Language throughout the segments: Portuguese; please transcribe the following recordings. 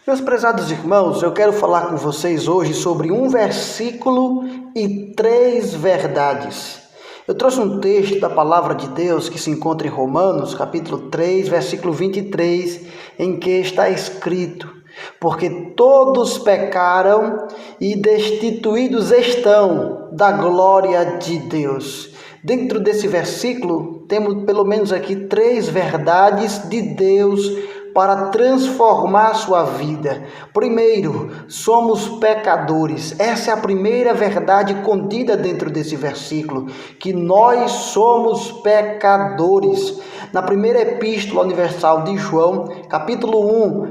Meus prezados irmãos, eu quero falar com vocês hoje sobre um versículo e 3 verdades. Eu trouxe um texto da palavra de Deus que se encontra em Romanos, capítulo 3, versículo 23, em que está escrito: porque todos pecaram e destituídos estão da glória de Deus. Dentro desse versículo, temos pelo menos aqui 3 verdades de Deus para transformar a sua vida. Primeiro, somos pecadores. Essa é a primeira verdade contida dentro desse versículo, que nós somos pecadores. Na primeira epístola universal de João, capítulo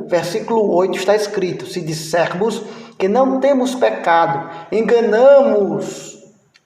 1, versículo 8, está escrito: se dissermos que não temos pecado, enganamos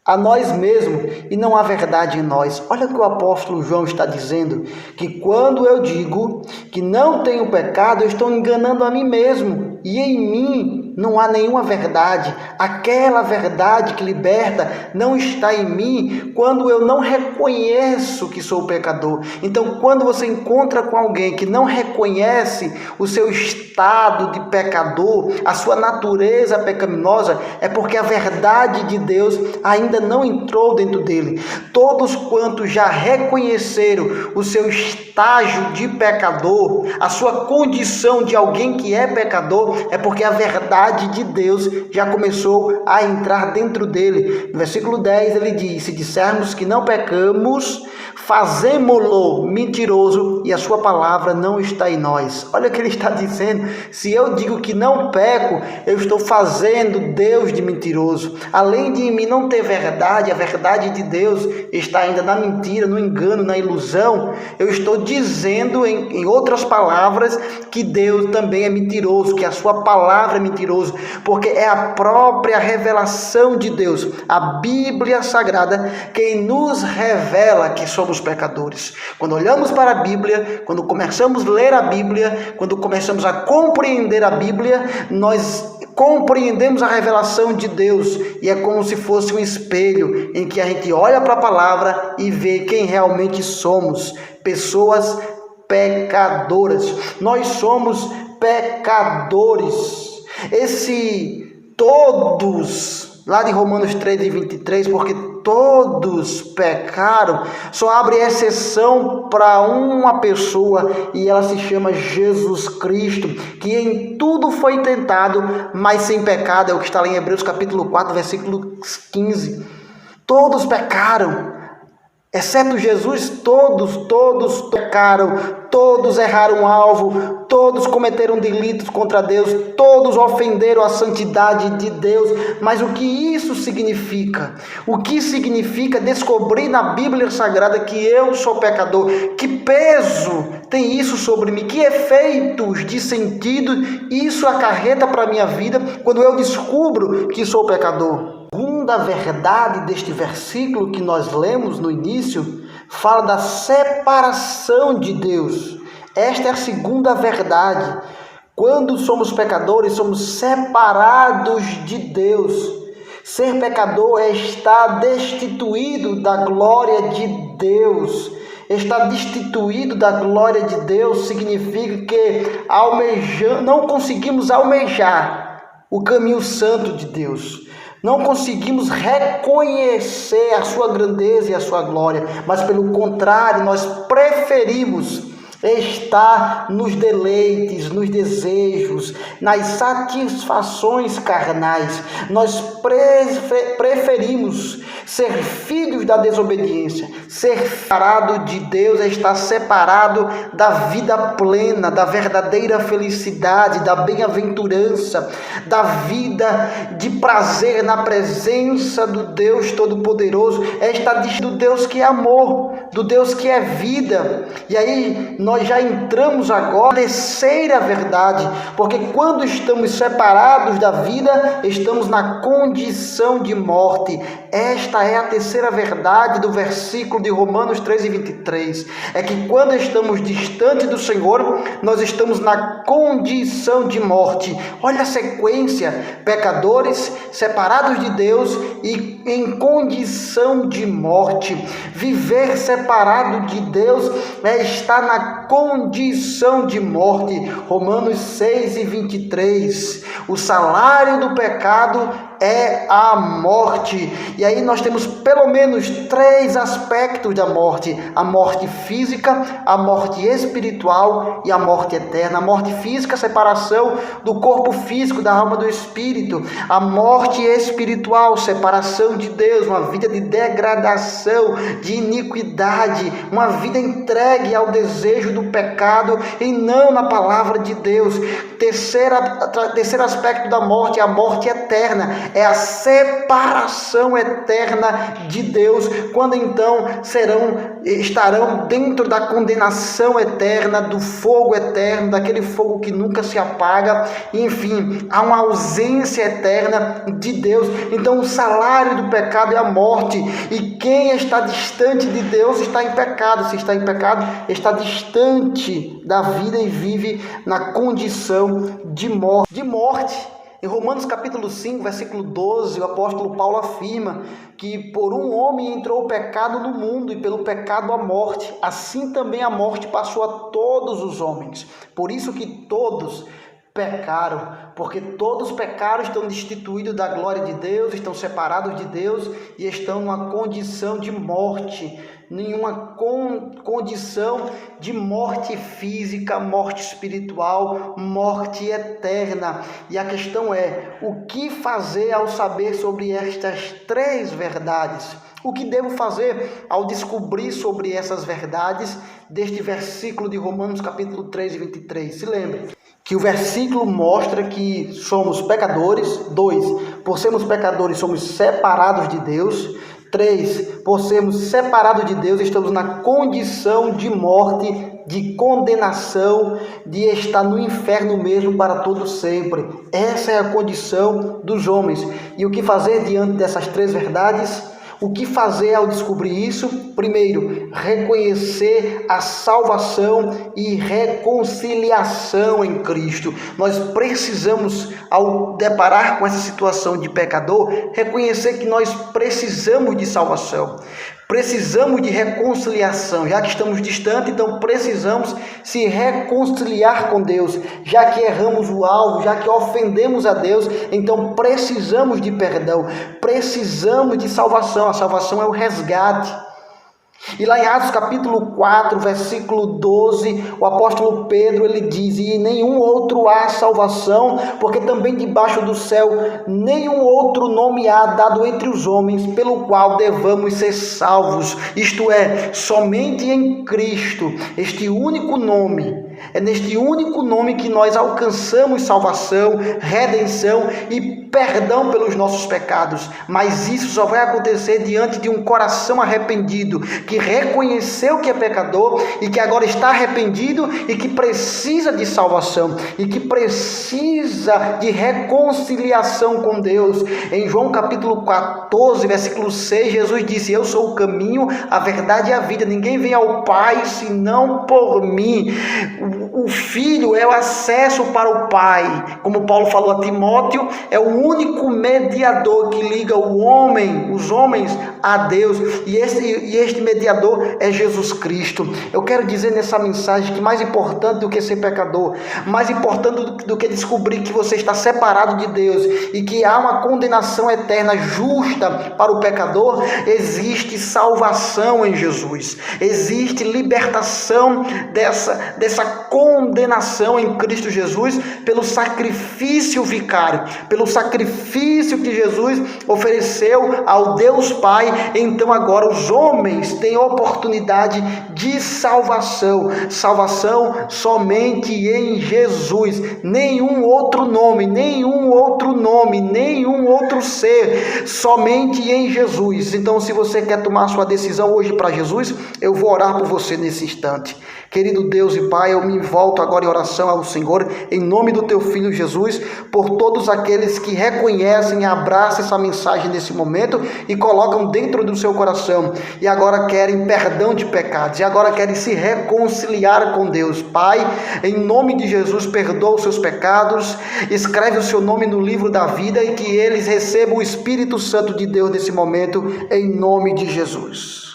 a nós mesmos e não há verdade em nós. Olha o que o apóstolo João está dizendo, que quando eu digo que não tenho pecado, eu estou enganando a mim mesmo, e em mim não há nenhuma verdade. Aquela verdade que liberta não está em mim quando eu não reconheço que sou pecador. Então, quando você encontra com alguém que não reconhece o seu estado de pecador, a sua natureza pecaminosa, é porque a verdade de Deus ainda não entrou dentro dele. Todos quantos já reconheceram o seu estágio de pecador, a sua condição de alguém que é pecador, é porque a verdade de Deus já começou a entrar dentro dele. No versículo 10 ele diz: se dissermos que não pecamos, fazemo-lo mentiroso e a sua palavra não está em nós. Olha o que ele está dizendo: se eu digo que não peco, eu estou fazendo Deus de mentiroso. Além de em mim não ter verdade, a verdade de Deus está ainda na mentira, no engano, na ilusão. Eu estou dizendo, em outras palavras, que Deus também é mentiroso, que a sua palavra é mentiroso, porque é a própria revelação de Deus, a Bíblia Sagrada, quem nos revela que somos pecadores. Quando olhamos para a Bíblia, quando começamos a ler a Bíblia, quando começamos a compreender a Bíblia, nós compreendemos a revelação de Deus, e é como se fosse um espelho em que a gente olha para a palavra e vê quem realmente somos, pessoas pecadoras. Nós somos pecadores. Esse todos, lá de Romanos 3:23, porque todos pecaram, só abre exceção para uma pessoa, e ela se chama Jesus Cristo, que em tudo foi tentado, mas sem pecado. É o que está lá em Hebreus capítulo 4, versículo 15. Todos pecaram, exceto Jesus. Todos pecaram, todos erraram o alvo, todos cometeram delitos contra Deus, todos ofenderam a santidade de Deus. Mas o que isso significa? O que significa descobrir na Bíblia Sagrada que eu sou pecador? Que peso tem isso sobre mim? Que efeitos de sentido isso acarreta para a minha vida quando eu descubro que sou pecador? A segunda verdade deste versículo que nós lemos no início fala da separação de Deus. Esta é a segunda verdade. Quando somos pecadores, somos separados de Deus. Ser pecador é estar destituído da glória de Deus. Estar destituído da glória de Deus significa que não conseguimos almejar o caminho santo de Deus. Não conseguimos reconhecer a sua grandeza e a sua glória, mas pelo contrário, nós preferimos estar nos deleites, nos desejos, nas satisfações carnais. Nós preferimos ser filhos da desobediência. Ser separado de Deus é estar separado da vida plena, da verdadeira felicidade, da bem-aventurança, da vida de prazer na presença do Deus Todo-Poderoso. É estar do Deus que é amor, do Deus que é vida. E aí nós já entramos agora na terceira verdade, porque quando estamos separados da vida, estamos na condição de morte. Esta é a terceira verdade do versículo de Romanos 3:23. É que quando estamos distante do Senhor, nós estamos na condição de morte. Olha a sequência: pecadores, separados de Deus e em condição de morte. Viver separado separado de Deus está na condição de morte. Romanos 6:23. O salário do pecado é a morte. E aí nós temos pelo menos 3 aspectos da morte: a morte física, a morte espiritual e a morte eterna. A morte física, a separação do corpo físico, da alma, do espírito. A morte espiritual, separação de Deus, uma vida de degradação, de iniquidade, uma vida entregue ao desejo do pecado e não na palavra de Deus. Terceiro aspecto da morte é a morte eterna. É a separação eterna de Deus, quando então estarão dentro da condenação eterna, do fogo eterno, daquele fogo que nunca se apaga. Enfim, há uma ausência eterna de Deus. Então o salário do pecado é a morte, e quem está distante de Deus está em pecado. Se está em pecado, está distante da vida e vive na condição de morte. Em Romanos capítulo 5, versículo 12, o apóstolo Paulo afirma que por um homem entrou o pecado no mundo, e pelo pecado a morte. Assim também a morte passou a todos os homens. Por isso que todos pecaram, porque todos pecaram, estão destituídos da glória de Deus, estão separados de Deus e estão numa condição de morte, nenhuma condição de morte física, morte espiritual, morte eterna. E a questão é: o que fazer ao saber sobre estas 3 verdades? O que devo fazer ao descobrir sobre essas verdades deste versículo de Romanos capítulo 3 e 23? Se lembre que o versículo mostra que somos pecadores. 2, por sermos pecadores, somos separados de Deus. 3, por sermos separados de Deus, estamos na condição de morte, de condenação, de estar no inferno mesmo para todo sempre. Essa é a condição dos homens. E o que fazer diante dessas 3 verdades? O que fazer ao descobrir isso? Primeiro, reconhecer a salvação e reconciliação em Cristo. Nós precisamos, ao deparar com essa situação de pecador, reconhecer que nós precisamos de salvação. Precisamos de reconciliação, já que estamos distantes, então precisamos se reconciliar com Deus. Já que erramos o alvo, já que ofendemos a Deus, então precisamos de perdão, precisamos de salvação. A salvação é o resgate. E lá em Atos capítulo 4, versículo 12, o apóstolo Pedro, ele diz: e nenhum outro há salvação, porque também debaixo do céu nenhum outro nome há dado entre os homens, pelo qual devamos ser salvos. Isto é, somente em Cristo, este único nome. É neste único nome que nós alcançamos salvação, redenção e perdão pelos nossos pecados. Mas isso só vai acontecer diante de um coração arrependido, que reconheceu que é pecador e que agora está arrependido e que precisa de salvação e que precisa de reconciliação com Deus. Em João capítulo 14, versículo 6, Jesus disse: eu sou o caminho, a verdade e a vida. Ninguém vem ao Pai senão por mim. O Filho é o acesso para o Pai. Como Paulo falou a Timóteo, é o único mediador que liga os homens a Deus. E este mediador é Jesus Cristo. Eu quero dizer nessa mensagem que mais importante do que ser pecador, mais importante do que descobrir que você está separado de Deus e que há uma condenação eterna justa para o pecador, existe salvação em Jesus. Existe libertação dessa condenação em Cristo Jesus pelo sacrifício vicário, pelo sacrifício que Jesus ofereceu ao Deus Pai. Então agora os homens têm oportunidade de salvação somente em Jesus. Nenhum outro nome, nenhum outro ser, somente em Jesus. Então, se você quer tomar sua decisão hoje para Jesus, eu vou orar por você nesse instante. Querido Deus e Pai, eu me volto agora em oração ao Senhor, em nome do Teu Filho Jesus, por todos aqueles que reconhecem e abraçam essa mensagem nesse momento e colocam dentro do seu coração, e agora querem perdão de pecados, e agora querem se reconciliar com Deus. Pai, em nome de Jesus, perdoa os seus pecados, escreve o seu nome no livro da vida e que eles recebam o Espírito Santo de Deus nesse momento, em nome de Jesus.